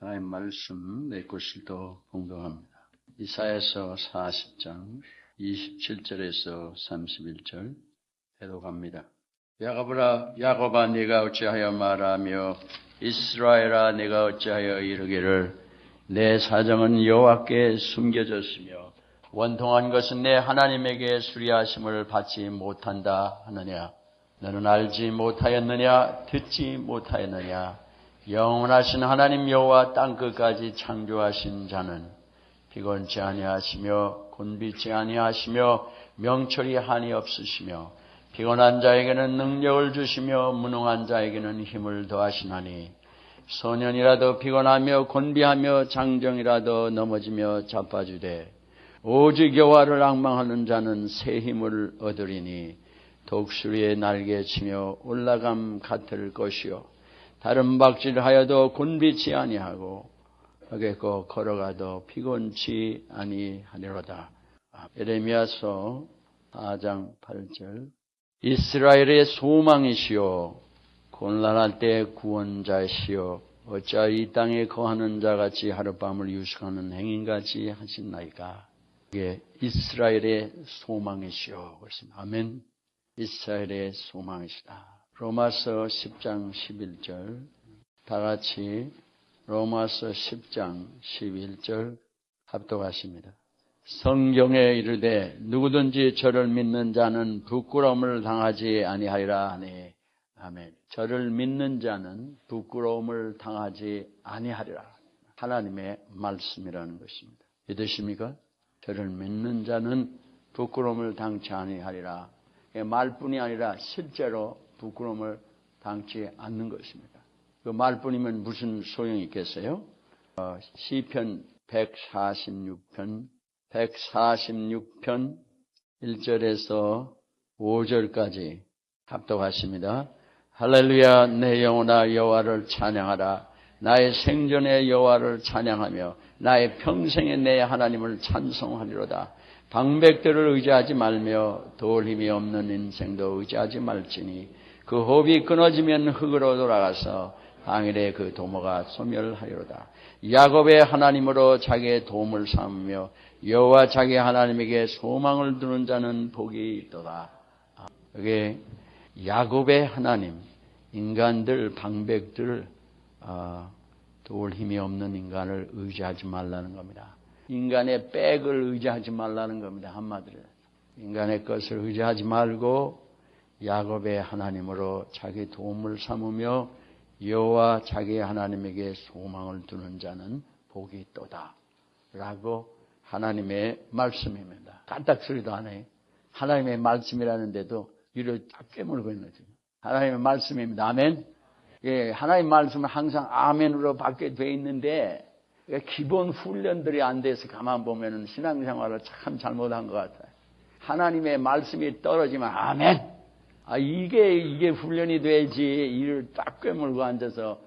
하나님 말씀 내 것을도 공동합니다. 이사야서 40장 27절에서 31절 대독합니다. 야곱아 네가 어찌하여 말하며 이스라엘아 네가 어찌하여 이르기를 내 사정은 여호와께 숨겨졌으며 원통한 것은 내 하나님에게 수리하심을 받지 못한다 하느냐. 너는 알지 못하였느냐 듣지 못하였느냐. 영원하신 하나님 여호와 땅끝까지 창조하신 자는 피곤치 아니하시며 곤비치 아니하시며 명철이 한이 없으시며 피곤한 자에게는 능력을 주시며 무능한 자에게는 힘을 더하시나니 소년이라도 피곤하며 곤비하며 장정이라도 넘어지며 자빠지되 오직 여호와를 앙망하는 자는 새 힘을 얻으리니 독수리의 날개치며 올라감 같을 것이요 다른 박질하여도 곤비치 아니하고 어겠고 걸어가도 피곤치 아니하리로다. 예레미야서 4장 8절 이스라엘의 소망이시여 곤란할 때 구원자시여 어찌하여 이 땅에 거하는 자같이 하룻밤을 유숙하는 행인같이 하시나이까. 이게 이스라엘의 소망이시여 그렇습니다. 아멘. 이스라엘의 소망이시다. 로마서 10장 11절 다 같이 로마서 10장 11절 합독하십니다. 성경에 이르되 누구든지 저를 믿는 자는 부끄러움을 당하지 아니하리라 하니 아멘. 저를 믿는 자는 부끄러움을 당하지 아니하리라. 하나님의 말씀이라는 것입니다. 믿으십니까? 저를 믿는 자는 부끄러움을 당치 아니하리라. 말뿐이 아니라 실제로 부끄러움을 당치 않는 것입니다. 그 말뿐이면 무슨 소용이 있겠어요? 시편 146편 146편 1절에서 5절까지 합독하십니다. 할렐루야 내 영혼아 여호와를 찬양하라. 나의 생전에 여호와를 찬양하며 나의 평생에 내 하나님을 찬송하리로다. 방백들을 의지하지 말며 도울 힘이 없는 인생도 의지하지 말지니 그 호흡이 끊어지면 흙으로 돌아가서 당일에 그 도모가 소멸하리로다. 야곱의 하나님으로 자기의 도움을 삼으며 여호와 자기 하나님에게 소망을 두는 자는 복이 있도다. 이게 야곱의 하나님, 인간들, 방백들, 도울 힘이 없는 인간을 의지하지 말라는 겁니다. 인간의 백을 의지하지 말라는 겁니다. 한마디로 인간의 것을 의지하지 말고 야곱의 하나님으로 자기 도움을 삼으며 여호와 자기 하나님에게 소망을 두는 자는 복이 있도다 라고 하나님의 말씀입니다. 까딱소리도 안 해요. 하나님의 말씀이라는데도 이를 딱 깨물고 있는 거죠. 하나님의 말씀입니다. 아멘. 예, 하나님의 말씀은 항상 아멘으로 받게 돼 있는데 기본 훈련들이 안 돼서 가만 보면은 신앙생활을 참 잘못한 것 같아요. 하나님의 말씀이 떨어지면 아멘. 이게 훈련이 돼야지 이를 딱 꿰물고 앉아서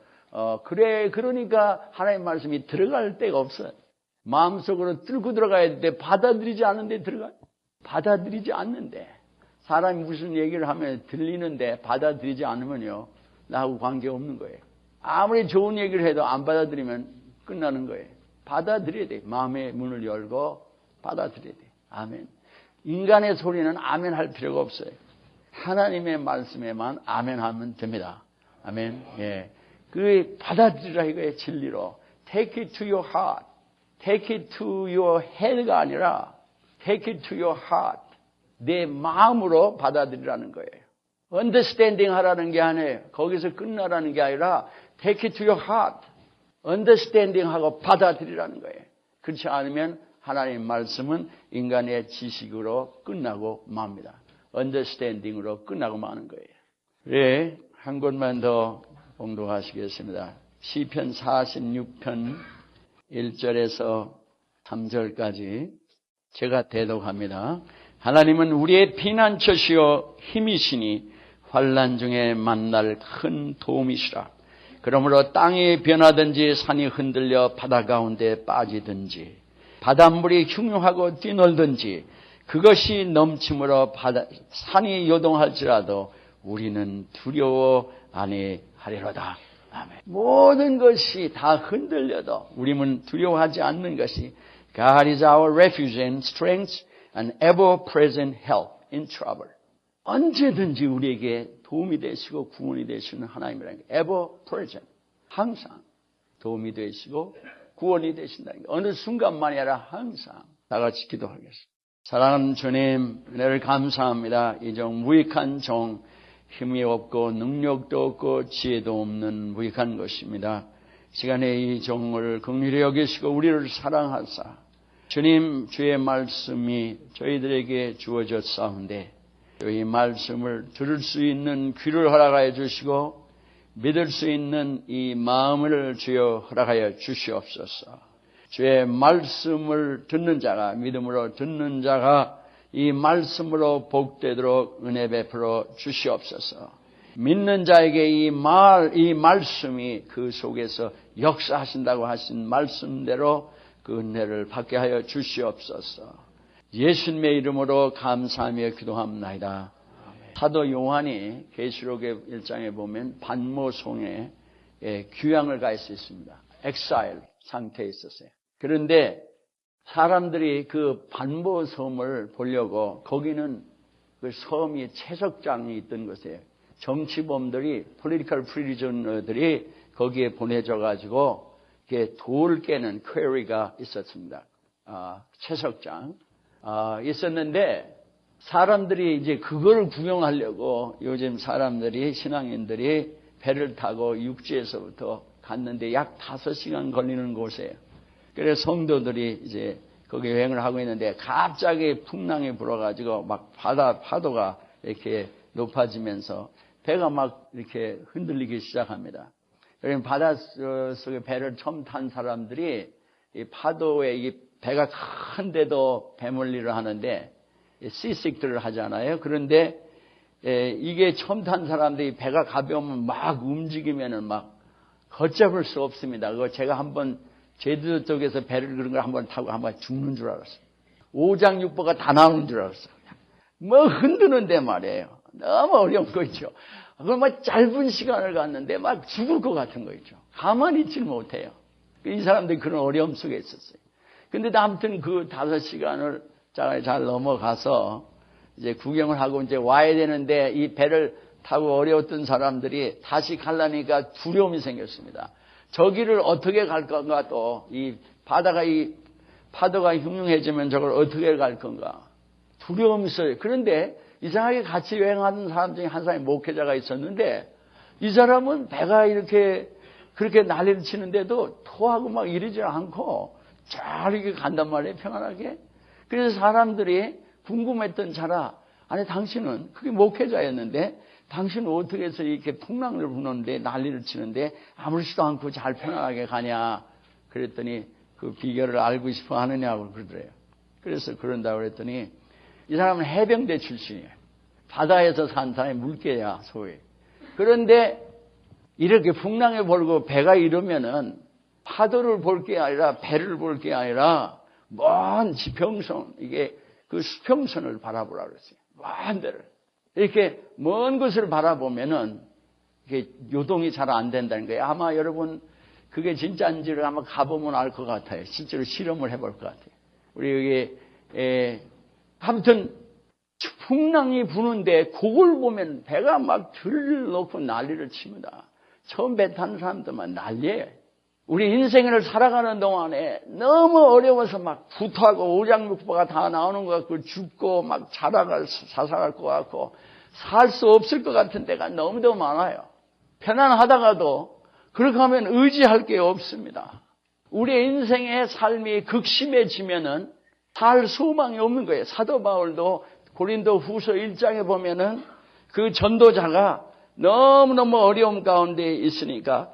그러니까 하나님의 말씀이 들어갈 데가 없어요. 마음속으로 뚫고 들어가야 되는데 받아들이지 않는데 받아들이지 않는데 사람이 무슨 얘기를 하면 들리는데 받아들이지 않으면요 나하고 관계없는 거예요. 아무리 좋은 얘기를 해도 안 받아들이면 끝나는 거예요. 받아들여야 돼. 마음의 문을 열고 받아들여야 돼. 아멘. 인간의 소리는 아멘 할 필요가 없어요. 하나님의 말씀에만 아멘 하면 됩니다. 아멘. 예. 그 받아들이라 이거예요. 진리로. Take it to your heart. Take it to your head가 아니라 Take it to your heart. 내 마음으로 받아들이라는 거예요. Understanding 하라는 게 아니에요. 거기서 끝나라는 게 아니라 Take it to your heart. Understanding 하고 받아들이라는 거예요. 그렇지 않으면 하나님의 말씀은 인간의 지식으로 끝나고 맙니다. Understanding으로 끝나고 마는 거예요. 네, 한 곳만 더 봉독하시겠습니다. 시편 46편 1절에서 3절까지 제가 대독합니다. 하나님은 우리의 피난처시요 힘이시니 환난 중에 만날 큰 도움이시라. 그러므로 땅이 변하든지 산이 흔들려 바다 가운데 빠지든지 바닷물이 흉흉하고 뛰놀든지 그것이 넘침으로 산이 요동할지라도 우리는 두려워 아니하리로다. 아멘. 모든 것이 다 흔들려도 우리는 두려워하지 않는 것이 God is our refuge and strength and ever-present help in trouble. 언제든지 우리에게 도움이 되시고 구원이 되시는 하나님이라는 게 ever-present. 항상 도움이 되시고 구원이 되신다는 게 어느 순간만이 아니라 항상 다 같이 기도하겠습니다. 사랑하는 주님, 은혜를 감사합니다. 이 종 무익한 종, 힘이 없고 능력도 없고 지혜도 없는 무익한 것입니다. 시간에 이 종을 긍휼히 여기시고 우리를 사랑하사 주님 주의 말씀이 저희들에게 주어졌사온데 이 말씀을 들을 수 있는 귀를 허락하여 주시고 믿을 수 있는 이 마음을 주여 허락하여 주시옵소서. 주의 말씀을 듣는 자가 믿음으로 듣는 자가 이 말씀으로 복되도록 은혜 베풀어 주시옵소서. 믿는 자에게 이 말씀이 그 속에서 역사하신다고 하신 말씀대로 그 은혜를 받게 하여 주시옵소서. 예수님의 이름으로 감사하며 기도합나이다. 사도 요한이 계시록의 1장에 보면 반모송에 귀향을 갈 수 있습니다. 엑사일 상태에 있었어요. 그런데 사람들이 그 반모섬을 보려고 거기는 그 섬이 채석장이 있던 곳이에요. 정치범들이 political prisoner들이 거기에 보내져 가지고 돌 깨는 퀘리가 있었습니다. 채석장 있었는데 사람들이 이제 그걸 구경하려고 요즘 사람들이 신앙인들이 배를 타고 육지에서부터 갔는데 약 5시간 걸리는 곳이에요. 그래서 성도들이 이제 거기 여행을 하고 있는데 갑자기 풍랑이 불어가지고 막 파도가 이렇게 높아지면서 배가 막 이렇게 흔들리기 시작합니다. 그러면 바닷속에 배를 처음 탄 사람들이 이 파도에 이 배가 큰데도 배멀리를 하는데 시식들을 하잖아요. 그런데 이게 처음 탄 사람들이 배가 가벼우면 막 움직이면은 막 걷잡을 수 없습니다. 그거 제가 한번 제주도 쪽에서 배를 그런 걸 한번 타고 한번 죽는 줄 알았어요. 오장육부가 다 나오는 줄 알았어요. 뭐 흔드는데 말이에요. 너무 어려운 거 있죠. 그걸 막 짧은 시간을 갔는데 막 죽을 것 같은 거 있죠. 가만히 있질 못해요. 이 사람들이 그런 어려움 속에 있었어요. 근데 아무튼 그 5시간을 잘 넘어가서 이제 구경을 하고 이제 와야 되는데 이 배를 타고 어려웠던 사람들이 다시 가려니까 두려움이 생겼습니다. 저기를 어떻게 갈 건가 또 이 파도가 흉흉해지면 저걸 어떻게 갈 건가 두려움이 있어요. 그런데 이상하게 같이 여행하는 사람 중에 한 사람이 목회자가 있었는데 이 사람은 배가 그렇게 난리를 치는데도 토하고 막 이러지 않고 잘 이렇게 간단 말이에요. 평안하게. 그래서 사람들이 궁금했던 자라 아니 당신은 그게 목회자였는데 당신은 어떻게 해서 이렇게 풍랑을 부는데 난리를 치는데 아무렇지도 않고 잘 편안하게 가냐 그랬더니 그 비결을 알고 싶어 하느냐고 그러더래요. 그래서 그런다고 그랬더니 이 사람은 해병대 출신이에요. 바다에서 산 사람이 물개야 소위. 그런데 이렇게 풍랑에 몰고 배가 이러면은 파도를 볼 게 아니라 배를 볼 게 아니라 먼 지평선 이게 그 수평선을 바라보라 그랬어요. 먼 데를 이렇게 먼 곳을 바라보면은 이게 요동이 잘 안 된다는 거예요. 아마 여러분 그게 진짜인지를 아마 가보면 알 것 같아요. 실제로 실험을 해볼 것 같아요. 우리 여기 아무튼 풍랑이 부는데 그걸 보면 배가 막 들러놓고 난리를 칩니다. 처음 배 타는 사람들만 난리예요. 우리 인생을 살아가는 동안에 너무 어려워서 막 구토하고 오장육부가 다 나오는 것 같고 죽고 막 자살할 것 같고 살 수 없을 것 같은 때가 너무도 많아요. 편안하다가도 그렇게 하면 의지할 게 없습니다. 우리 인생의 삶이 극심해지면은 살 소망이 없는 거예요. 사도 바울도 고린도 후서 1장에 보면은 그 전도자가 너무너무 어려움 가운데 있으니까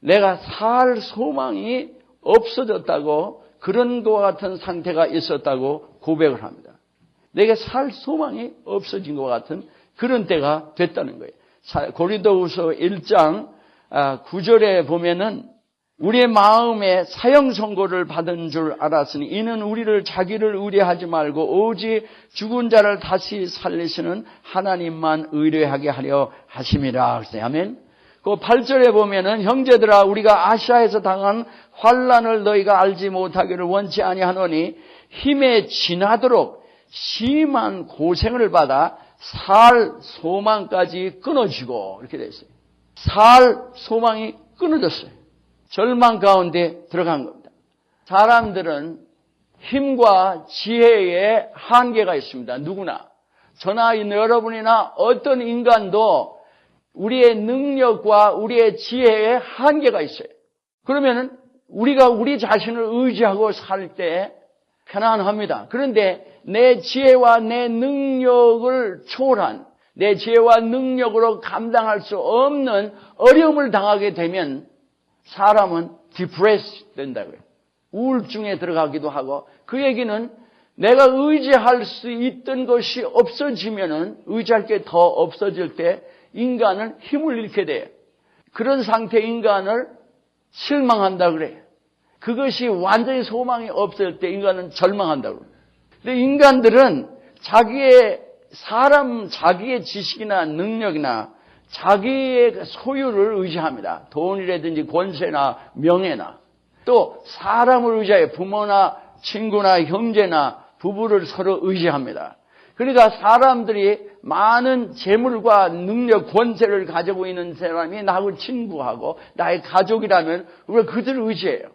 내가 살 소망이 없어졌다고 그런 것과 같은 상태가 있었다고 고백을 합니다. 내게 살 소망이 없어진 것 같은 그런 때가 됐다는 거예요. 고린도후서 1장 9절에 보면은 우리의 마음에 사형 선고를 받은 줄 알았으니 이는 우리를 자기를 의뢰하지 말고 오직 죽은 자를 다시 살리시는 하나님만 의뢰하게 하려 하심이라. 아멘. 그 8절에 보면은 형제들아 우리가 아시아에서 당한 환난을 너희가 알지 못하기를 원치 아니하노니 힘에 지나도록 심한 고생을 받아 살 소망까지 끊어지고 이렇게 돼 있어요. 살 소망이 끊어졌어요. 절망 가운데 들어간 겁니다. 사람들은 힘과 지혜에 한계가 있습니다. 누구나. 저나 여러분이나 어떤 인간도 우리의 능력과 우리의 지혜에 한계가 있어요. 그러면은 우리가 우리 자신을 의지하고 살 때 편안합니다. 그런데 내 지혜와 내 능력을 초월한, 내 지혜와 능력으로 감당할 수 없는 어려움을 당하게 되면 사람은 디프레스 된다고요. 우울증에 들어가기도 하고, 그 얘기는 내가 의지할 수 있던 것이 없어지면은 의지할 게 더 없어질 때 인간은 힘을 잃게 돼요. 그런 상태의 인간을 실망한다 그래요. 그것이 완전히 소망이 없을 때 인간은 절망한다고 그래요. 근데 인간들은 자기의 지식이나 능력이나 자기의 소유를 의지합니다. 돈이라든지 권세나 명예나 또 사람을 의지해요. 부모나 친구나 형제나 부부를 서로 의지합니다. 그러니까 사람들이 많은 재물과 능력, 권세를 가지고 있는 사람이 나하고 친구하고 나의 가족이라면 우리가 그들을 의지해요.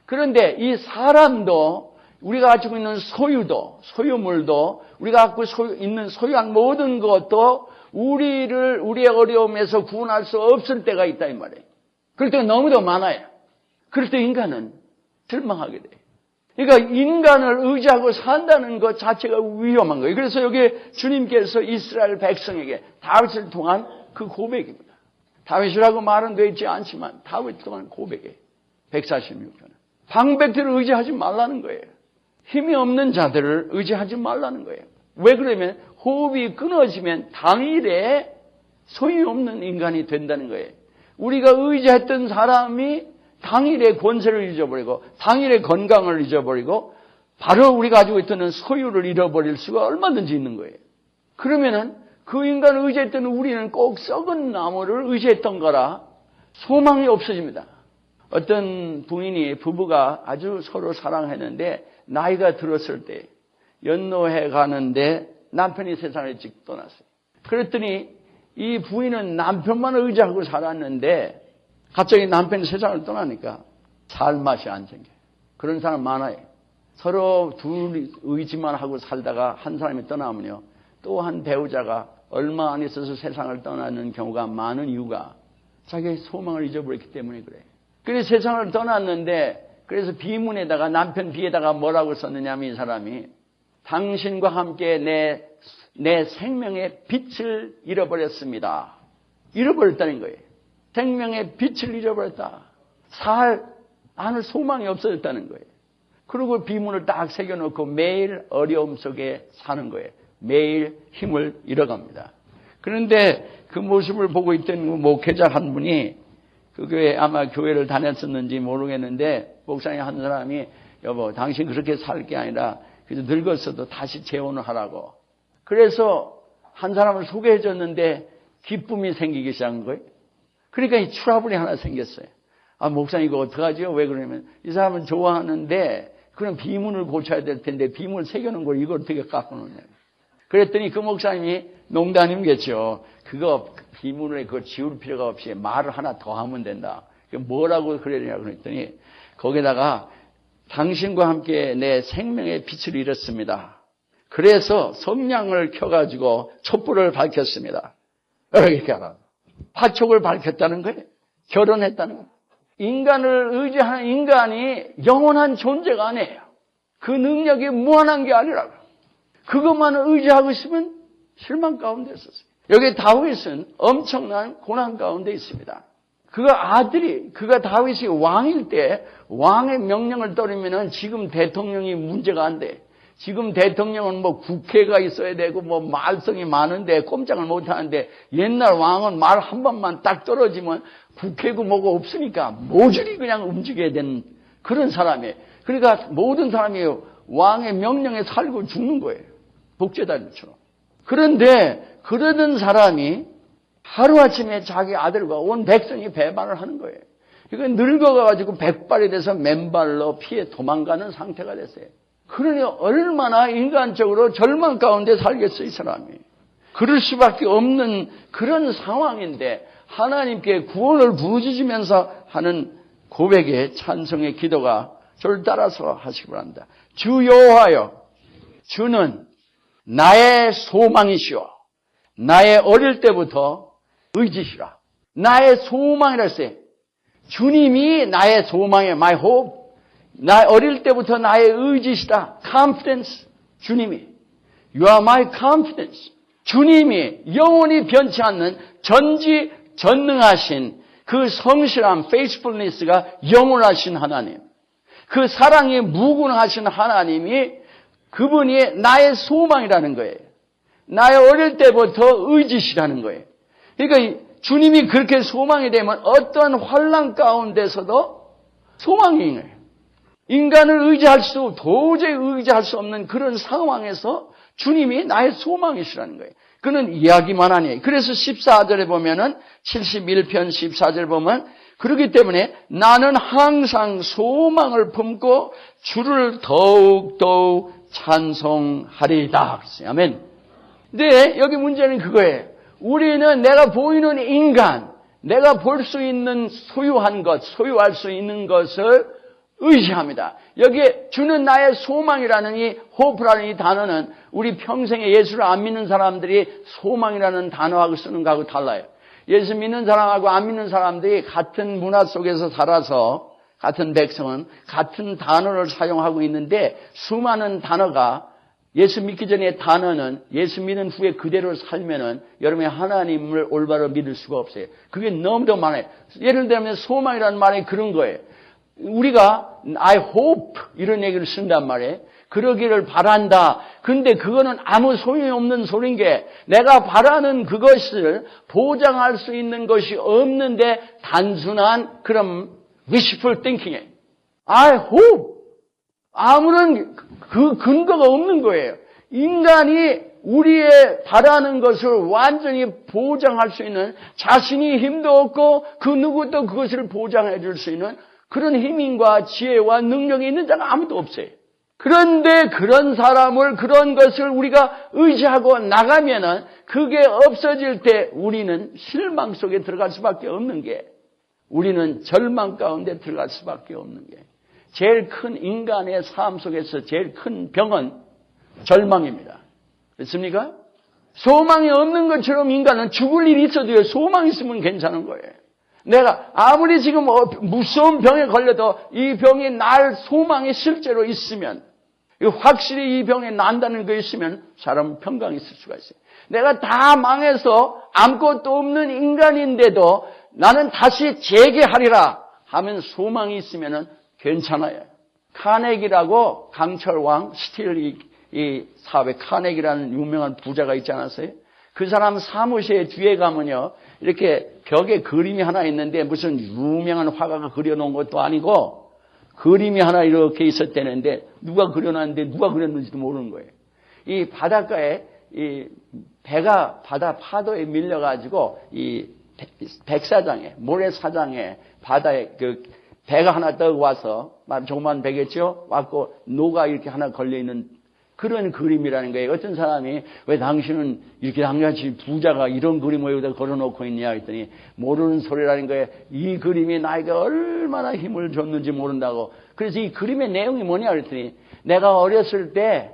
그런데 이 사람도 우리가 가지고 있는 소유물도 우리가 갖고 있는 소유한 모든 것도 우리의 어려움에서 구원할 수 없을 때가 있다 이 말이에요. 그럴 때가 너무도 많아요. 그럴 때 인간은 절망하게 돼요. 그러니까 인간을 의지하고 산다는 것 자체가 위험한 거예요. 그래서 여기 주님께서 이스라엘 백성에게 다윗을 통한 그 고백입니다. 다윗이라고 말은 되어 있지 않지만 다윗을 통한 고백이에요. 146편. 방백들을 의지하지 말라는 거예요. 힘이 없는 자들을 의지하지 말라는 거예요. 왜 그러면 호흡이 끊어지면 당일에 소용없는 인간이 된다는 거예요. 우리가 의지했던 사람이 당일의 권세를 잊어버리고 당일의 건강을 잊어버리고 바로 우리가 가지고 있던 소유를 잃어버릴 수가 얼마든지 있는 거예요. 그러면은 그 인간을 의지했던 우리는 꼭 썩은 나무를 의지했던 거라 소망이 없어집니다. 어떤 부부가 아주 서로 사랑했는데 나이가 들었을 때 연노해 가는데 남편이 세상을 일찍 떠났어요. 그랬더니 이 부인은 남편만 의지하고 살았는데 갑자기 남편이 세상을 떠나니까 살 맛이 안 생겨요. 그런 사람 많아요. 서로 둘이 의지만 하고 살다가 한 사람이 떠나면요. 또 한 배우자가 얼마 안 있어서 세상을 떠나는 경우가 많은 이유가 자기의 소망을 잊어버렸기 때문에 그래요. 그래서 세상을 떠났는데 그래서 비문에다가 남편 비에다가 뭐라고 썼느냐면 이 사람이 당신과 함께 내 생명의 빛을 잃어버렸습니다. 잃어버렸다는 거예요. 생명의 빛을 잃어버렸다. 안을 소망이 없어졌다는 거예요. 그리고 비문을 딱 새겨놓고 매일 어려움 속에 사는 거예요. 매일 힘을 잃어갑니다. 그런데 그 모습을 보고 있던 목회자 한 분이 그 교회 아마 교회를 다녔었는지 모르겠는데 목사님 한 사람이 여보 당신 그렇게 살 게 아니라 그래서 늙었어도 다시 재혼을 하라고. 그래서 한 사람을 소개해 줬는데 기쁨이 생기기 시작한 거예요. 그러니까 이 트러블이 하나 생겼어요. 아 목사님 이거 어떡하지요? 왜 그러냐면 이 사람은 좋아하는데 그럼 비문을 고쳐야 될 텐데 비문을 새겨놓은 걸 이걸 어떻게 깎아놓냐. 그랬더니 그 목사님이 농담이겠죠. 그거 비문을 그거 지울 필요가 없이 말을 하나 더 하면 된다. 뭐라고 그러냐고 그랬더니 거기다가 당신과 함께 내 생명의 빛을 잃었습니다. 그래서 성냥을 켜가지고 촛불을 밝혔습니다. 이렇게 하라. 화촉을 밝혔다는 거예요. 결혼했다는 거예요. 인간을 의지하는 인간이 영원한 존재가 아니에요. 그 능력이 무한한 게 아니라고. 그것만 의지하고 있으면 실망 가운데 있었어요. 여기 다윗은 엄청난 고난 가운데 있습니다. 그가 다윗이 왕일 때 왕의 명령을 따르면은 지금 대통령이 문제가 안 돼. 지금 대통령은 뭐 국회가 있어야 되고 뭐 말썽이 많은데 꼼짝을 못 하는데 옛날 왕은 말 한 번만 딱 떨어지면 국회고 뭐가 없으니까 모조리 그냥 움직여야 되는 그런 사람이에요. 그러니까 모든 사람이 왕의 명령에 살고 죽는 거예요. 독재자들처럼. 그런데 그러던 사람이 하루아침에 자기 아들과 온 백성이 배반을 하는 거예요. 이거 늙어가지고 백발이 돼서 맨발로 피해 도망가는 상태가 됐어요. 그러니 얼마나 인간적으로 절망 가운데 살겠어, 이 사람이. 그럴 수밖에 없는 그런 상황인데 하나님께 구원을 부어주시면서 하는 고백의 찬송의 기도가 저를 따라서 하시기 바랍니다. 주 여호와여, 주는 나의 소망이시오. 나의 어릴 때부터 의지시라. 나의 소망이라 했어요. 주님이 나의 소망이에요. My hope. 나 어릴 때부터 나의 의지시다. Confidence. 주님이. You are my confidence. 주님이 영원히 변치 않는 전지전능하신 그 성실한 faithfulness가 영원하신 하나님. 그 사랑이 무궁하신 하나님이 그분이 나의 소망이라는 거예요. 나의 어릴 때부터 의지시라는 거예요. 그러니까 주님이 그렇게 소망이 되면 어떤 환난 가운데서도 소망인 거예요. 인간을 도저히 의지할 수 없는 그런 상황에서 주님이 나의 소망이시라는 거예요. 그는 이야기만 하니. 그래서 14절에 보면은 71편 14절 보면 그렇기 때문에 나는 항상 소망을 품고 주를 더욱 찬송하리이다. 그랬어요. 아멘. 근데 여기 문제는 그거예요. 우리는 내가 보이는 인간, 내가 볼 수 있는 소유한 것, 소유할 수 있는 것을 의지합니다. 여기에 주는 나의 소망이라는 이 hope라는 이 단어는 우리 평생에 예수를 안 믿는 사람들이 소망이라는 단어하고 쓰는 거하고 달라요. 예수 믿는 사람하고 안 믿는 사람들이 같은 문화 속에서 살아서 같은 백성은 같은 단어를 사용하고 있는데 수많은 단어가 예수 믿기 전에 단어는 예수 믿은 후에 그대로 살면은 여러분이 하나님을 올바로 믿을 수가 없어요. 그게 너무도 많아요. 예를 들면 소망이라는 말이 그런 거예요. 우리가 I hope 이런 얘기를 쓴단 말이에요. 그러기를 바란다. 근데 그거는 아무 소용없는 소리인 게 내가 바라는 그것을 보장할 수 있는 것이 없는데 단순한 그런 wishful thinking이에요. I hope. 아무런 그 근거가 없는 거예요. 인간이 우리의 바라는 것을 완전히 보장할 수 있는 자신이 힘도 없고 그 누구도 그것을 보장해 줄 수 있는 그런 힘과 지혜와 능력이 있는 자가 아무도 없어요. 그런데 그런 사람을 그런 것을 우리가 의지하고 나가면은 그게 없어질 때 우리는 실망 속에 들어갈 수밖에 없는 게 우리는 절망 가운데 들어갈 수밖에 없는 게 제일 큰 인간의 삶 속에서 제일 큰 병은 절망입니다. 그렇습니까? 소망이 없는 것처럼 인간은 죽을 일이 있어도요. 소망이 있으면 괜찮은 거예요. 내가 아무리 지금 무서운 병에 걸려도 이 병이 날 소망이 실제로 있으면 확실히 이 병에 난다는 거 있으면 사람은 평강이 있을 수가 있어요. 내가 다 망해서 아무것도 없는 인간인데도 나는 다시 재개하리라 하면 소망이 있으면 괜찮아요. 카네기라고 강철왕 스틸 이 사업에 카네기라는 유명한 부자가 있지 않았어요? 그 사람 사무실 뒤에 가면요. 이렇게 벽에 그림이 하나 있는데 무슨 유명한 화가가 그려놓은 것도 아니고 그림이 하나 이렇게 있었다는데 누가 그려놨는데 누가 그렸는지도 모르는 거예요. 이 바닷가에 이 배가 바다 파도에 밀려가지고 이 백사장에 모래사장에 바다에 그 배가 하나 떠 와서 조그만 배겠죠? 왔고 노가 이렇게 하나 걸려 있는 그런 그림이라는 거예요. 어떤 사람이 왜 당신은 이렇게 당같이 부자가 이런 그림을 여기다 걸어놓고 있냐 했더니 모르는 소리라는 거예요. 이 그림이 나에게 얼마나 힘을 줬는지 모른다고. 그래서 이 그림의 내용이 뭐냐 그랬더니 내가 어렸을 때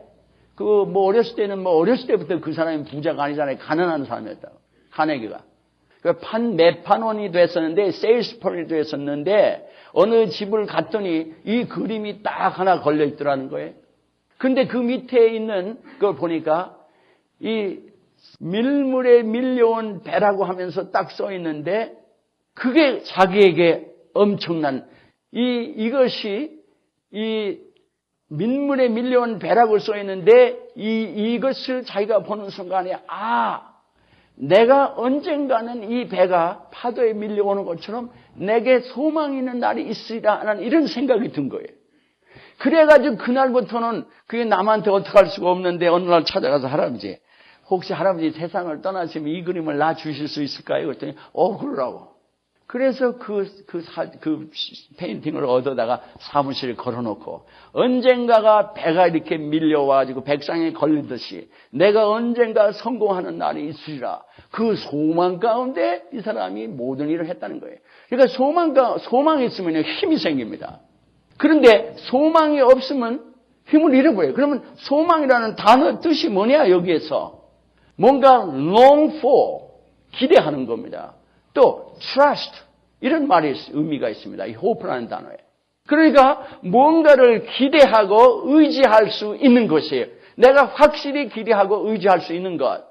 어렸을 때부터 그 사람이 부자가 아니잖아요. 가난한 사람이었다고. 카네기가. 매판원이 됐었는데 세일스폰이 됐었는데 어느 집을 갔더니 이 그림이 딱 하나 걸려 있더라는 거예요. 근데 그 밑에 있는 걸 보니까 이 밀물에 밀려온 배라고 하면서 딱 써 있는데 그게 자기에게 엄청난 이것이 이 민물에 밀려온 배라고 써 있는데 이것을 자기가 보는 순간에 내가 언젠가는 이 배가 파도에 밀려오는 것처럼 내게 소망이 있는 날이 있으리라 하는 이런 생각이 든 거예요. 그래가지고 그날부터는 그게 남한테 어떻게 할 수가 없는데 어느 날 찾아가서 할아버지 혹시 할아버지 세상을 떠나시면 이 그림을 나 주실 수 있을까요? 그랬더니 그러라고. 그래서 그 페인팅을 얻어다가 사무실에 걸어놓고 언젠가가 배가 이렇게 밀려와가지고 백상에 걸리듯이 내가 언젠가 성공하는 날이 있으리라. 그 소망 가운데 이 사람이 모든 일을 했다는 거예요. 그러니까 소망이 있으면 힘이 생깁니다. 그런데 소망이 없으면 힘을 잃어버려요. 그러면 소망이라는 단어 뜻이 뭐냐 여기에서 뭔가 long for 기대하는 겁니다. 또 trust 이런 말이 의미가 있습니다. 이 hope라는 단어에. 그러니까 뭔가를 기대하고 의지할 수 있는 것이에요. 내가 확실히 기대하고 의지할 수 있는 것.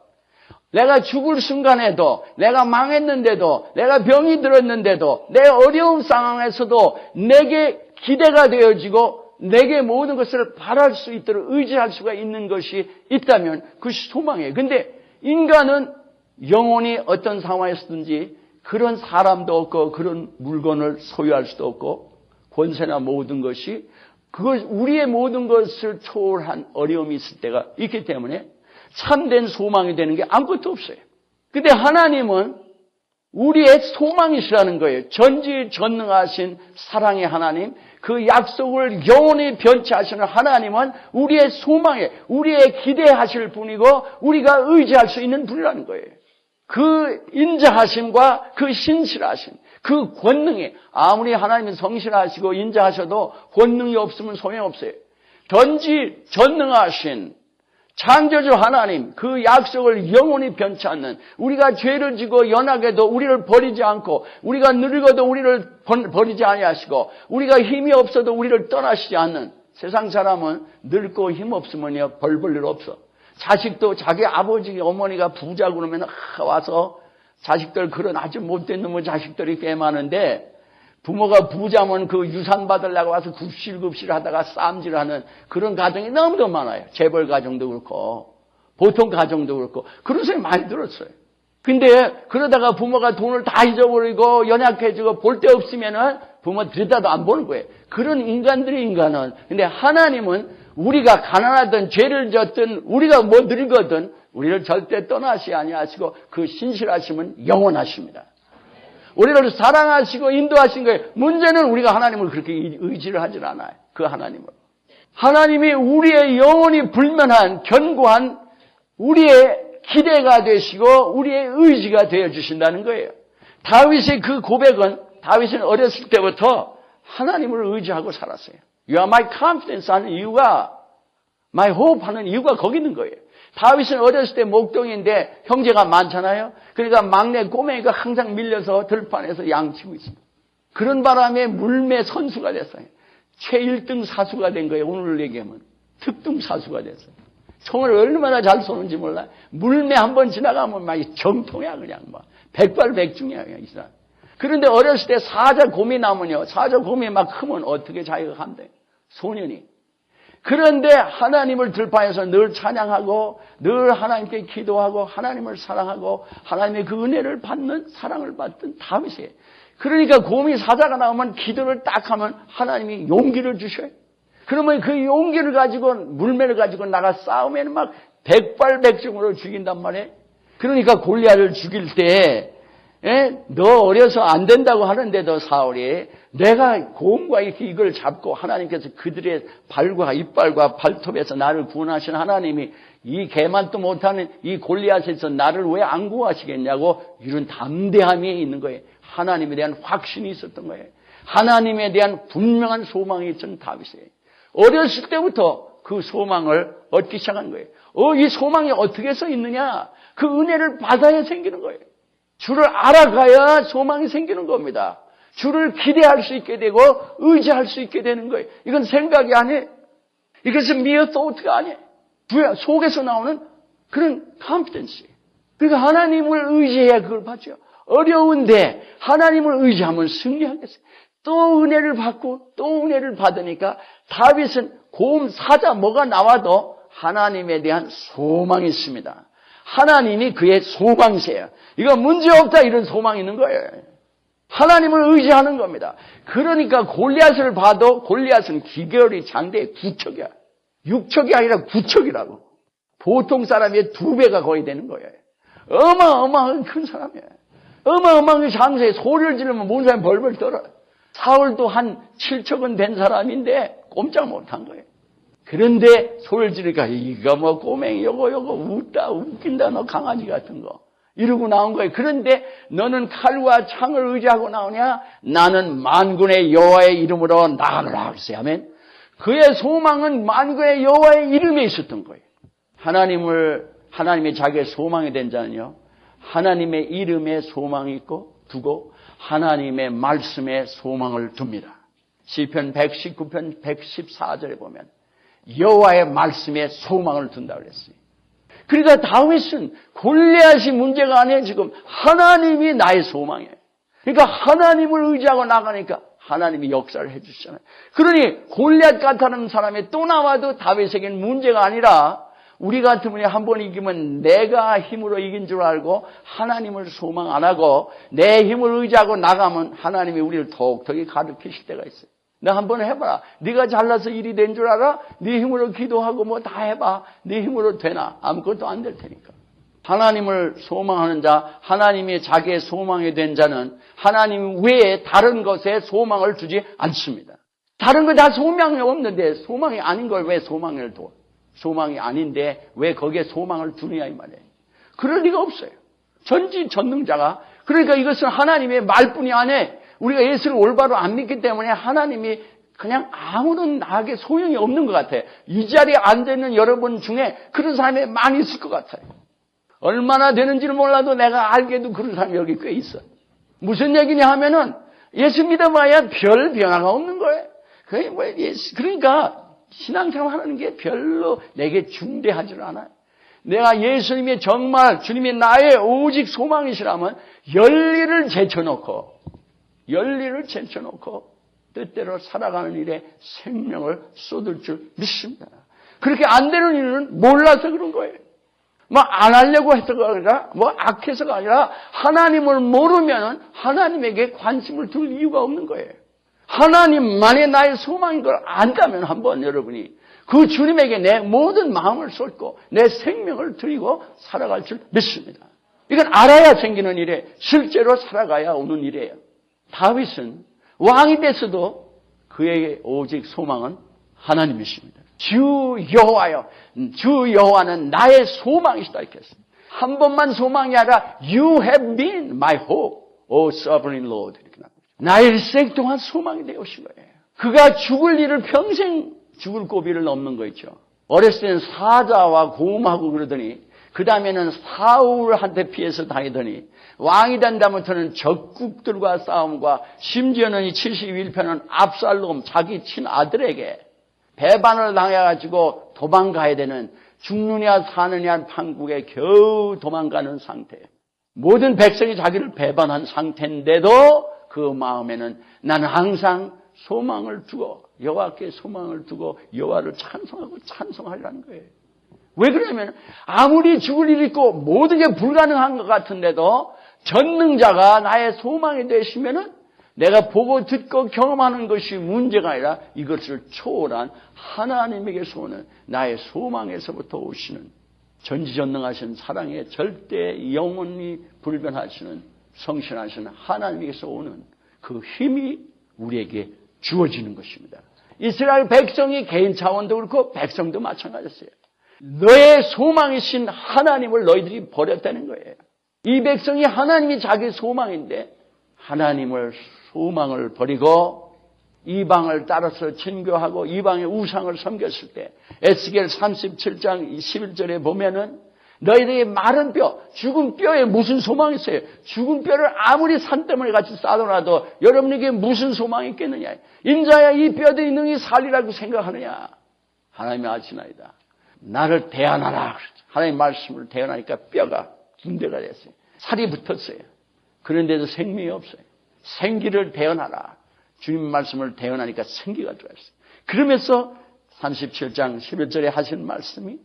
내가 죽을 순간에도 내가 망했는데도 내가 병이 들었는데도 내 어려운 상황에서도 내게 기대가 되어지고 내게 모든 것을 바랄 수 있도록 의지할 수가 있는 것이 있다면 그것이 소망이에요. 근데 인간은 영원히 어떤 상황에서든지 그런 사람도 없고 그런 물건을 소유할 수도 없고 권세나 모든 것이 그걸 우리의 모든 것을 초월한 어려움이 있을 때가 있기 때문에 참된 소망이 되는 게 아무것도 없어요. 근데 하나님은 우리의 소망이시라는 거예요. 전지전능하신 사랑의 하나님, 그 약속을 영원히 변치 하시는 하나님은 우리의 소망에 우리의 기대하실 분이고 우리가 의지할 수 있는 분이라는 거예요. 그 인자하심과 그 신실하심, 그 권능이 아무리 하나님이 성실하시고 인자하셔도 권능이 없으면 소용없어요. 전지전능하신 창조주 하나님, 그 약속을 영원히 변치 않는 우리가 죄를 지고 연약해도 우리를 버리지 않고 우리가 늙어도 우리를 버리지 아니하시고 우리가 힘이 없어도 우리를 떠나시지 않는 세상 사람은 늙고 힘 없으면 벌 볼 일 없어. 자식도 자기 아버지 어머니가 부자고 그러면 와서 자식들 그런 아주 못된 놈의 자식들이 꽤 많은데 부모가 부자면 그 유산 받으려고 와서 굽실굽실 하다가 쌈질하는 그런 가정이 너무도 많아요. 재벌 가정도 그렇고 보통 가정도 그렇고 그런 소리 많이 들었어요. 근데 그러다가 부모가 돈을 다 잊어버리고 연약해지고 볼 데 없으면은 부모 들여다도 안 보는 거예요. 그런 인간들이 인간은. 근데 하나님은 우리가 가난하든 죄를 졌든 우리가 뭐 늙거든 우리를 절대 떠나시 아니하시고 그 신실하심은 영원하십니다. 우리를 사랑하시고 인도하신 거예요. 문제는 우리가 하나님을 그렇게 의지를 하질 않아요. 그 하나님을. 하나님이 우리의 영원히 불면한 견고한 우리의 기대가 되시고 우리의 의지가 되어주신다는 거예요. 다윗의 그 고백은 다윗은 어렸을 때부터 하나님을 의지하고 살았어요. You are my confidence 하는 이유가 my hope 하는 이유가 거기 있는 거예요. 다윗은 어렸을 때 목동인데 형제가 많잖아요. 그러니까 막내 꼬맹이가 항상 밀려서 들판에서 양치고 있습니다. 그런 바람에 물매 선수가 됐어요. 최1등 사수가 된 거예요. 오늘 얘기하면. 특등 사수가 됐어요. 총을 얼마나 잘 쏘는지 몰라요. 물매 한번 지나가면 막 정통이야 그냥 막. 백발백중이야 그냥 이 사람. 그런데 어렸을 때 사자곰이 나면요. 사자곰이 막 크면 어떻게 자기가 간대. 소년이. 그런데 하나님을 들판에서 늘 찬양하고 늘 하나님께 기도하고 하나님을 사랑하고 하나님의 그 은혜를 받는 사랑을 받던 다윗이에요. 그러니까 곰이 사자가 나오면 기도를 딱 하면 하나님이 용기를 주셔요. 그러면 그 용기를 가지고 물매를 가지고 나가 싸우면 막 백발백중으로 죽인단 말이에요. 그러니까 골리앗을 죽일 때 너 어려서 안 된다고 하는데도 사울이 내가 곰과 이걸 잡고 하나님께서 그들의 발과 이빨과 발톱에서 나를 구원하신 하나님이 이 개만도 못하는 이 골리앗에서 나를 왜 안 구하시겠냐고 이런 담대함이 있는 거예요. 하나님에 대한 확신이 있었던 거예요. 하나님에 대한 분명한 소망이 있었던 다윗이에요. 어렸을 때부터 그 소망을 얻기 시작한 거예요. 이 소망이 어떻게 서 있느냐? 그 은혜를 받아야 생기는 거예요. 주를 알아가야 소망이 생기는 겁니다. 주를 기대할 수 있게 되고 의지할 수 있게 되는 거예요. 이건 생각이 아니에요. 이것은 mere thought가 아니에요. 속에서 나오는 그런 confidence. 그러니까 하나님을 의지해야 그걸 받죠. 어려운데 하나님을 의지하면 승리하겠어요. 또 은혜를 받고 또 은혜를 받으니까 다윗은 곰, 사자 뭐가 나와도 하나님에 대한 소망이 있습니다. 하나님이 그의 소망이세요. 이거 문제없다 이런 소망이 있는 거예요. 하나님을 의지하는 겁니다. 그러니까 골리앗을 봐도 골리앗은 기결이 장대의 구척이야. 육척이 아니라 구척이라고. 보통 사람의 2배가 거의 되는 거예요. 어마어마한 큰 사람이에요. 어마어마한 장세에 소리를 지르면 모든 사람이 벌벌 떨어요. 사울도 한 7척은 된 사람인데 꼼짝 못한 거예요. 그런데 소리를 지르니까 이거 뭐 꼬맹이 요거 웃다 웃긴다 너 강아지 같은 거 이러고 나온 거예요. 그런데 너는 칼과 창을 의지하고 나오냐? 나는 만군의 여호와의 이름으로 나가노라 그랬어요. 아멘. 그의 소망은 만군의 여호와의 이름에 있었던 거예요. 하나님의 자기의 소망이 된 자는요, 하나님의 이름에 소망이 있고 두고 하나님의 말씀에 소망을 둡니다. 시편 119편 114절에 보면 여호와의 말씀에 소망을 둔다고 그랬어요. 그러니까 다윗은 골리앗이 문제가 아니에요. 지금 하나님이 나의 소망이에요. 그러니까 하나님을 의지하고 나가니까 하나님이 역사를 해주시잖아요. 그러니 골리앗 같다는 사람이 또 나와도 다윗에게는 문제가 아니라 우리 같으면 한 번 이기면 내가 힘으로 이긴 줄 알고 하나님을 소망 안 하고 내 힘을 의지하고 나가면 하나님이 우리를 톡톡히 가르치실 때가 있어요. 너 한번 해봐라. 네가 잘나서 일이 된 줄 알아? 네 힘으로 기도하고 뭐 다 해봐. 네 힘으로 되나? 아무것도 안 될 테니까. 하나님을 소망하는 자, 하나님이 자기의 소망이 된 자는 하나님 외에 다른 것에 소망을 두지 않습니다. 다른 거 다 소망이 없는데 소망이 아닌 걸 왜 소망을 둬? 소망이 아닌데 왜 거기에 소망을 두느냐 이 말이에요. 그럴 리가 없어요. 전지전능자가. 그러니까 이것은 하나님의 말뿐이 아니에요. 우리가 예수를 올바로 안 믿기 때문에 하나님이 그냥 아무런 나에게 소용이 없는 것 같아요. 이 자리에 앉아있는 여러분 중에 그런 사람이 많이 있을 것 같아요. 얼마나 되는지는 몰라도 내가 알게도 그런 사람이 여기 꽤 있어. 무슨 얘기냐 하면은 예수 믿어봐야 별 변화가 없는 거예요. 그러니까 신앙생활 하는 게 별로 내게 중대하지 않아요. 내가 예수님이 정말 주님이 나의 오직 소망이시라면 열리를 제쳐놓고 뜻대로 살아가는 일에 생명을 쏟을 줄 믿습니다. 그렇게 안 되는 일은 몰라서 그런 거예요. 뭐 안 하려고 해서가 아니라 뭐 악해서가 아니라 하나님을 모르면 하나님에게 관심을 둘 이유가 없는 거예요. 하나님만이 나의 소망인 걸 안다면 한번 여러분이 그 주님에게 내 모든 마음을 쏟고 내 생명을 드리고 살아갈 줄 믿습니다. 이건 알아야 생기는 일이에요. 실제로 살아가야 오는 일이에요. 다윗은 왕이 됐어도 그의 오직 소망은 하나님이십니다. 주 여호와여, 주 여호와는 나의 소망이시다 이렇게 했습니다. 한 번만 소망이 아니라 You have been my hope, O sovereign Lord. 이렇게 나옵니다. 나의 일생 동안 소망이 되어오신 거예요. 그가 죽을 일을 평생 죽을 고비를 넘는 거 있죠. 어렸을 때는 사자와 고음하고 그러더니 그 다음에는 사울한테 피해서 다니더니 왕이 된다부터는 적국들과 싸움과 심지어는 이 71편은 압살롬 자기 친아들에게 배반을 당해가지고 도망가야 되는 죽느냐 사느냐 판국에 겨우 도망가는 상태. 모든 백성이 자기를 배반한 상태인데도 그 마음에는 나는 항상 소망을 두고 여호와께 소망을 두고 여호와를 찬송하고 찬송하려는 거예요. 왜 그러냐면 아무리 죽을 일이 있고 모든 게 불가능한 것 같은데도 전능자가 나의 소망이 되시면은 내가 보고 듣고 경험하는 것이 문제가 아니라 이것을 초월한 하나님에게서 오는 나의 소망에서부터 오시는 전지전능하신 사랑의 절대 영원히 불변하시는 성실하신 하나님에게서 오는 그 힘이 우리에게 주어지는 것입니다. 이스라엘 백성이 개인 차원도 그렇고 백성도 마찬가지였어요. 너의 소망이신 하나님을 너희들이 버렸다는 거예요. 이 백성이 하나님이 자기 소망인데 하나님을 소망을 버리고 이방을 따라서 친교하고 이방의 우상을 섬겼을 때 에스겔 37장 11절에 보면은 너희들의 마른 뼈, 죽은 뼈에 무슨 소망이 있어요? 죽은 뼈를 아무리 산더미를 같이 쌓아놔도 여러분에게 무슨 소망이 있겠느냐? 인자야 이 뼈들이 능히 살리라고 생각하느냐? 하나님이 아시나이다. 나를 대안하라. 하나님 말씀을 대안하니까 뼈가 군대가 됐어요. 살이 붙었어요. 그런데도 생명이 없어요. 생기를 대언하라. 주님 말씀을 대언하니까 생기가 들어왔어요. 그러면서 37장 11절에 하신 말씀이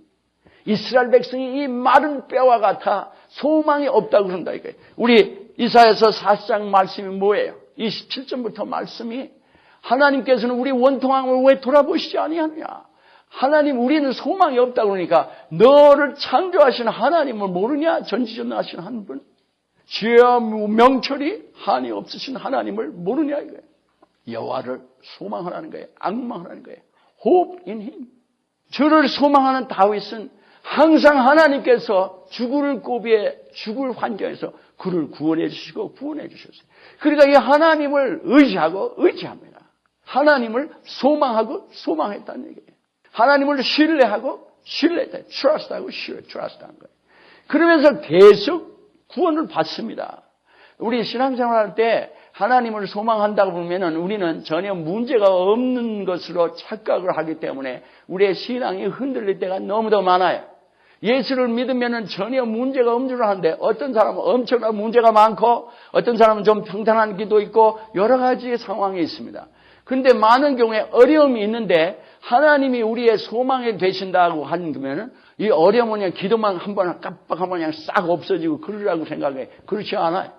이스라엘 백성이 이 마른 뼈와 같아 소망이 없다고 그런다 이거예요. 우리 이사야서 4장 말씀이 뭐예요? 27절부터 말씀이 하나님께서는 우리 원통함을 왜 돌아보시지 아니하느냐? 하나님, 우리는 소망이 없다 그러니까 너를 창조하신 하나님을 모르냐? 전지전능하신 한 분. 지혜와 명철이 한이 없으신 하나님을 모르냐 이거예요. 여호와를 소망하라는 거예요. 악망하라는 거예요. Hope in him. 저를 소망하는 다윗은 항상 하나님께서 죽을 고비에 죽을 환경에서 그를 구원해 주시고 구원해 주셨어요. 그러니까 이 하나님을 의지하고 의지합니다. 하나님을 소망하고 소망했다는 얘기예요. 하나님을 신뢰하고 신뢰했다. trust하고 trust한 거예요. 그러면서 계속 구원을 받습니다. 우리 신앙생활할 때 하나님을 소망한다고 보면은 우리는 전혀 문제가 없는 것으로 착각을 하기 때문에 우리의 신앙이 흔들릴 때가 너무도 많아요. 예수를 믿으면은 전혀 문제가 없는 줄 아는데 어떤 사람은 엄청난 문제가 많고 어떤 사람은 좀 평탄한 기도 있고 여러 가지의 상황이 있습니다. 그런데 많은 경우에 어려움이 있는데 하나님이 우리의 소망이 되신다고 하면은 이 어려움은 그냥 기도만 한번 깜빡하면 그냥 싹 없어지고 그러라고 생각해. 그렇지 않아요.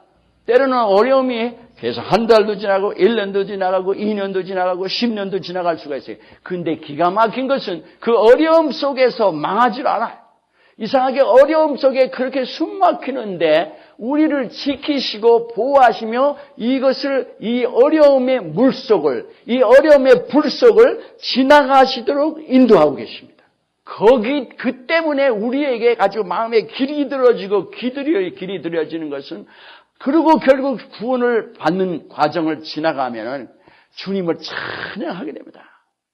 때로는 어려움이 계속 한 달도 지나고 1년도 지나가고 2년도 지나가고 10년도 지나갈 수가 있어요. 그런데 기가 막힌 것은 그 어려움 속에서 망하질 않아요. 이상하게 어려움 속에 그렇게 숨 막히는데 우리를 지키시고 보호하시며 이것을 이 어려움의 물속을 이 어려움의 불속을 지나가시도록 인도하고 계십니다. 그 때문에 우리에게 아주 마음에 길이 들어지고 길이 들어지는 것은 그리고 결국 구원을 받는 과정을 지나가면은 주님을 찬양하게 됩니다.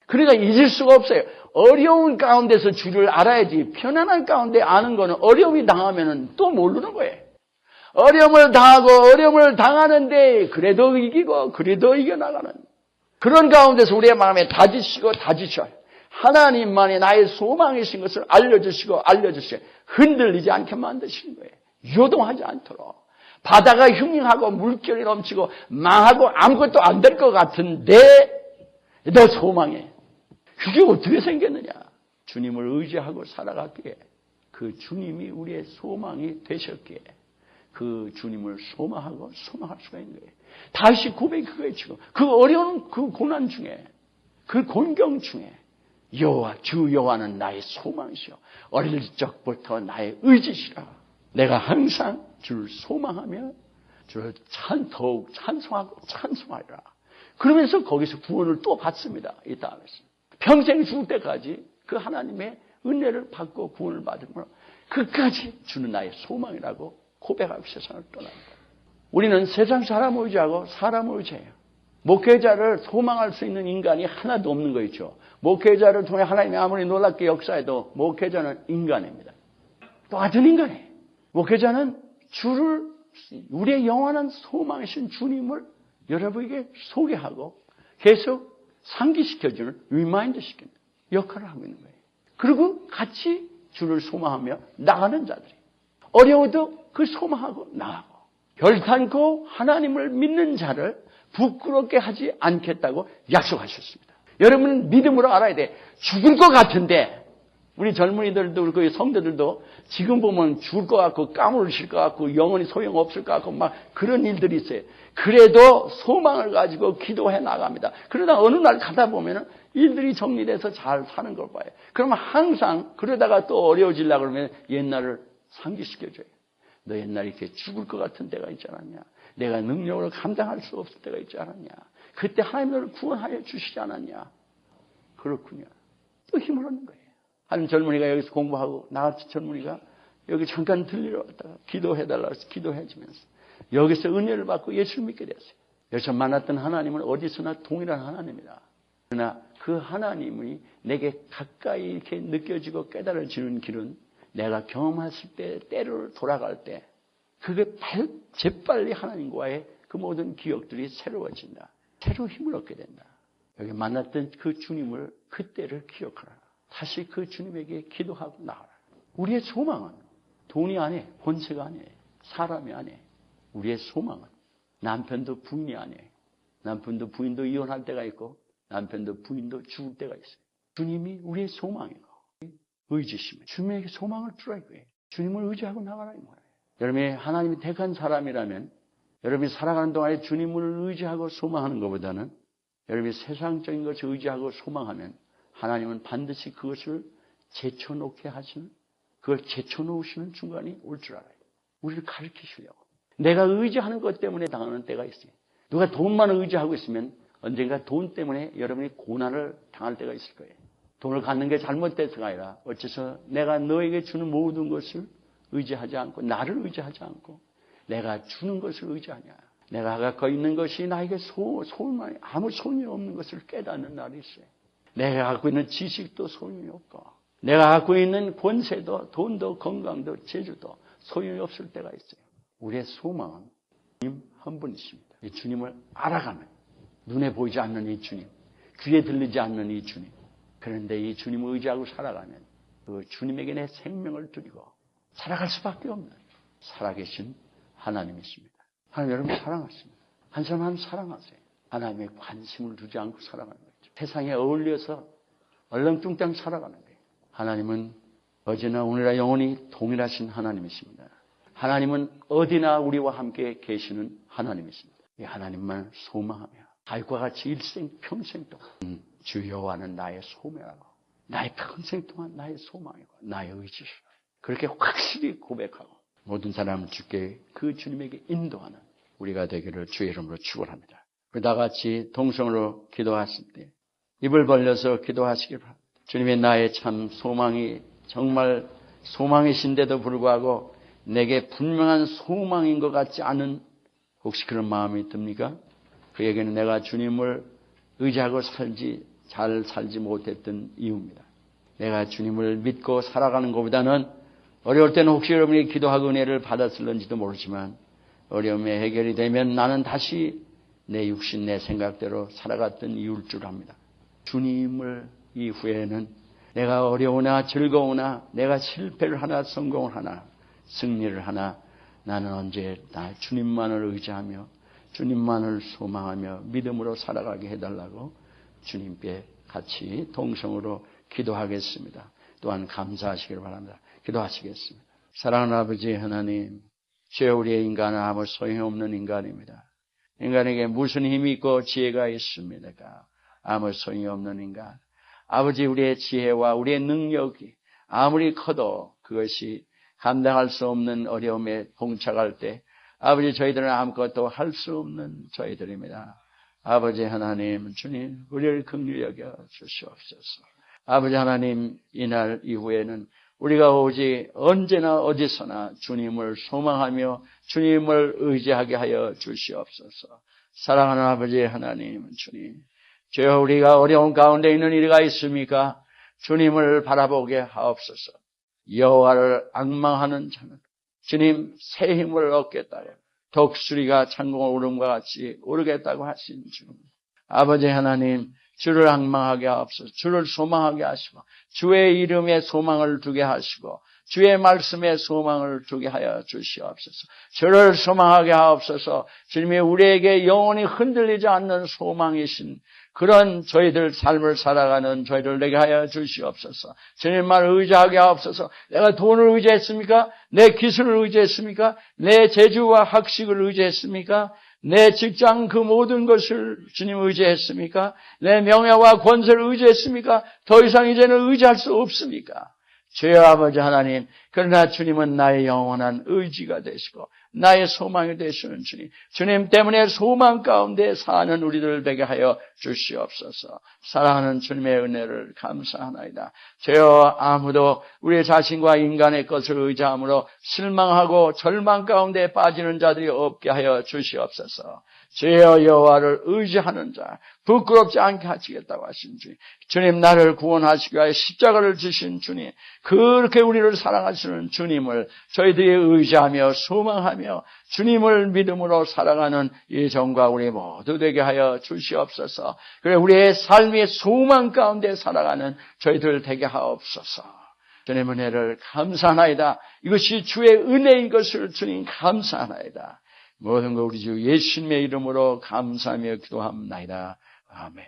그러니까 잊을 수가 없어요. 어려운 가운데서 주를 알아야지. 편안한 가운데 아는 거는 어려움이 당하면은 또 모르는 거예요. 어려움을 당하고 어려움을 당하는데 그래도 이기고 그래도 이겨나가는 그런 가운데서 우리의 마음에 다지셔요. 하나님만이 나의 소망이신 것을 알려주시고 흔들리지 않게 만드시는 거예요. 요동하지 않도록. 바다가 흉흉하고 물결이 넘치고 망하고 아무것도 안 될 것 같은데 너 소망해. 그게 어떻게 생겼느냐? 주님을 의지하고 살아갔기에 그 주님이 우리의 소망이 되셨기에 그 주님을 소망할 수가 있는 거예요. 다시 고백이 그거예요. 지금 그 어려운 그 고난 중에 그 곤경 중에 주 여호와는 나의 소망이시오. 어릴 적부터 나의 의지시라. 내가 항상 주를 소망하며 주를 더욱 찬송하리라. 그러면서 거기서 구원을 또 받습니다. 이 다음에서. 평생 죽을 때까지 그 하나님의 은혜를 받고 구원을 받으면 끝까지 주는 나의 소망이라고 고백하고 세상을 떠납니다. 우리는 세상 사람을 의지하고 사람을 의지해요. 목회자를 소망할 수 있는 인간이 하나도 없는 거 있죠. 목회자를 통해 하나님이 아무리 놀랍게 역사해도 목회자는 인간입니다. 똑같은 인간이에요. 목회자는 우리의 영원한 소망이신 주님을 여러분에게 소개하고 계속 상기시켜주는 리마인드 시키는 역할을 하고 있는 거예요. 그리고 같이 주를 소망하며 나가는 자들이 어려워도 그 소망하고 나가고 결단코 하나님을 믿는 자를 부끄럽게 하지 않겠다고 약속하셨습니다. 여러분은 믿음으로 알아야 돼. 죽을 것 같은데 우리 젊은이들도 그 성도들도 지금 보면 죽을 것 같고 까무러질 것 같고 영원히 소용없을 것 같고 막 그런 일들이 있어요. 그래도 소망을 가지고 기도해 나갑니다. 그러다 어느 날 가다 보면은 일들이 정리돼서 잘 사는 걸 봐요. 그러면 항상 그러다가 또 어려워지려고 그러면 옛날을 상기시켜줘요. 너 옛날에 이렇게 죽을 것 같은 때가 있지 않았냐? 내가 능력으로 감당할 수 없을 때가 있지 않았냐? 그때 하나님 너를 구원하여 주시지 않았냐? 그렇군요. 또 힘을 얻는 거예요. 한 젊은이가 여기서 공부하고 나같이 젊은이가 여기 잠깐 들리러 왔다가 기도해달라고 해서 기도해주면서 여기서 은혜를 받고 예수를 믿게 됐어요. 여기서 만났던 하나님은 어디서나 동일한 하나님이다. 그러나 그 하나님이 내게 가까이 이렇게 느껴지고 깨달아지는 길은 내가 경험했을 때 때로 돌아갈 때 그게 재빨리 하나님과의 그 모든 기억들이 새로워진다. 새로 힘을 얻게 된다. 여기 만났던 그 주님을 그때를 기억하라. 다시 그 주님에게 기도하고 나가라. 우리의 소망은 돈이 아니에요. 권세가 아니에요. 사람이 아니에요. 우리의 소망은 남편도 부인이 아니에요. 남편도 부인도 이혼할 때가 있고 남편도 부인도 죽을 때가 있어요. 주님이 우리의 소망이고 의지시면 주님에게 소망을 주라 이거예요. 주님을 의지하고 나가라 이 말이에요. 여러분이 하나님이 택한 사람이라면 여러분이 살아가는 동안에 주님을 의지하고 소망하는 것보다는 여러분이 세상적인 것을 의지하고 소망하면 하나님은 반드시 그것을 제쳐놓게 하시는, 그걸 제쳐놓으시는 순간이 올 줄 알아요. 우리를 가르치시려고. 내가 의지하는 것 때문에 당하는 때가 있어요. 누가 돈만 의지하고 있으면 언젠가 돈 때문에 여러분이 고난을 당할 때가 있을 거예요. 돈을 갖는 게 잘못돼서가 아니라 어째서 내가 너에게 주는 모든 것을 의지하지 않고 나를 의지하지 않고 내가 주는 것을 의지하냐. 내가 갖고 있는 것이 나에게 소원만이 아무 소용이 없는 것을 깨닫는 날이 있어요. 내가 갖고 있는 지식도 소용이 없고 내가 갖고 있는 권세도 돈도 건강도 재주도 소용이 없을 때가 있어요. 우리의 소망은 주님 한 분이십니다. 이 주님을 알아가는 눈에 보이지 않는 이 주님, 귀에 들리지 않는 이 주님. 그런데 이 주님을 의지하고 살아가면 그 주님에게 내 생명을 드리고 살아갈 수밖에 없는 살아계신 하나님이십니다. 하나님 여러분 사랑하십니다. 한 사람 한 사람 사랑하세요. 하나님의 관심을 두지 않고 살아가는 거죠. 세상에 어울려서 얼렁뚱땅 살아가는 거예요. 하나님은 어제나 오늘나 영원히 동일하신 하나님이십니다. 하나님은 어디나 우리와 함께 계시는 하나님이십니다. 이 하나님만 소망하며 다윗과 같이 일생 평생 동안 주 여호와는 나의 소명하고 나의 평생 동안 나의 소망이고 나의 의지시라. 그렇게 확실히 고백하고 모든 사람을 주께 그 주님에게 인도하는 우리가 되기를 주의 이름으로 축원합니다. 다 같이 동성으로 기도하실 때 입을 벌려서 기도하시길 바랍니다. 주님의 나의 참 소망이 정말 소망이신데도 불구하고 내게 분명한 소망인 것 같지 않은 혹시 그런 마음이 듭니까? 그에게는 내가 주님을 의지하고 잘 살지 못했던 이유입니다. 내가 주님을 믿고 살아가는 것보다는 어려울 때는 혹시 여러분이 기도하고 은혜를 받았을런지도 모르지만 어려움의 해결이 되면 나는 다시 내 육신, 내 생각대로 살아갔던 이유일 줄 압니다. 주님을 이후에는 내가 어려우나 즐거우나 내가 실패를 하나 성공을 하나 승리를 하나 나는 언제 나 주님만을 의지하며 주님만을 소망하며 믿음으로 살아가게 해달라고 주님께 같이 동성으로 기도하겠습니다. 또한 감사하시길 바랍니다. 기도하시겠습니다. 사랑하는 아버지 하나님, 죄 우리의 인간은 아무 소용없는 인간입니다. 인간에게 무슨 힘이 있고 지혜가 있습니까? 아무 소용이 없는 인간. 아버지 우리의 지혜와 우리의 능력이 아무리 커도 그것이 감당할 수 없는 어려움에 봉착할 때 아버지 저희들은 아무것도 할 수 없는 저희들입니다. 아버지 하나님 주님 우리를 긍휼히 여겨 주시옵소서. 아버지 하나님 이날 이후에는 우리가 오직 언제나 어디서나 주님을 소망하며 주님을 의지하게 하여 주시옵소서. 사랑하는 아버지 하나님 주님 주여 우리가 어려운 가운데 있는 일이 있습니까? 주님을 바라보게 하옵소서. 여호와를 앙망하는 자는 주님 새 힘을 얻겠다. 독수리가 창공을 오름과 같이 오르겠다고 하신 주. 아버지 하나님 주를 앙망하게 하옵소서. 주를 소망하게 하시고 주의 이름에 소망을 두게 하시고 주의 말씀에 소망을 두게 하여 주시옵소서. 주를 소망하게 하옵소서. 주님이 우리에게 영원히 흔들리지 않는 소망이신 그런 저희들 삶을 살아가는 저희들 내게 하여 주시옵소서. 주님만 의지하게 하옵소서. 내가 돈을 의지했습니까? 내 기술을 의지했습니까? 내 재주와 학식을 의지했습니까? 내 직장 그 모든 것을 주님 의지했습니까? 내 명예와 권세를 의지했습니까? 더 이상 이제는 의지할 수 없습니까? 주여 아버지 하나님, 그러나 주님은 나의 영원한 의지가 되시고 나의 소망이 되시는 주님, 주님 때문에 소망 가운데 사는 우리들 되게 하여 주시옵소서. 사랑하는 주님의 은혜를 감사하나이다. 주여 아무도 우리 자신과 인간의 것을 의지함으로 실망하고 절망 가운데 빠지는 자들이 없게 하여 주시옵소서. 주여 여호와를 의지하는 자 부끄럽지 않게 하시겠다고 하신 주님, 주님 나를 구원하시기 위하여 십자가를 지신 주님, 그렇게 우리를 사랑하시는 주님을 저희들이 의지하며 소망하며 주님을 믿음으로 살아가는 이 정과 우리 모두 되게 하여 주시옵소서. 그래 우리의 삶의 소망 가운데 살아가는 저희들 되게 하옵소서. 주님 은혜를 감사하나이다. 이것이 주의 은혜인 것을 주님 감사하나이다. 모든 것 우리 주 예수님의 이름으로 감사하며 기도합나이다. 아멘.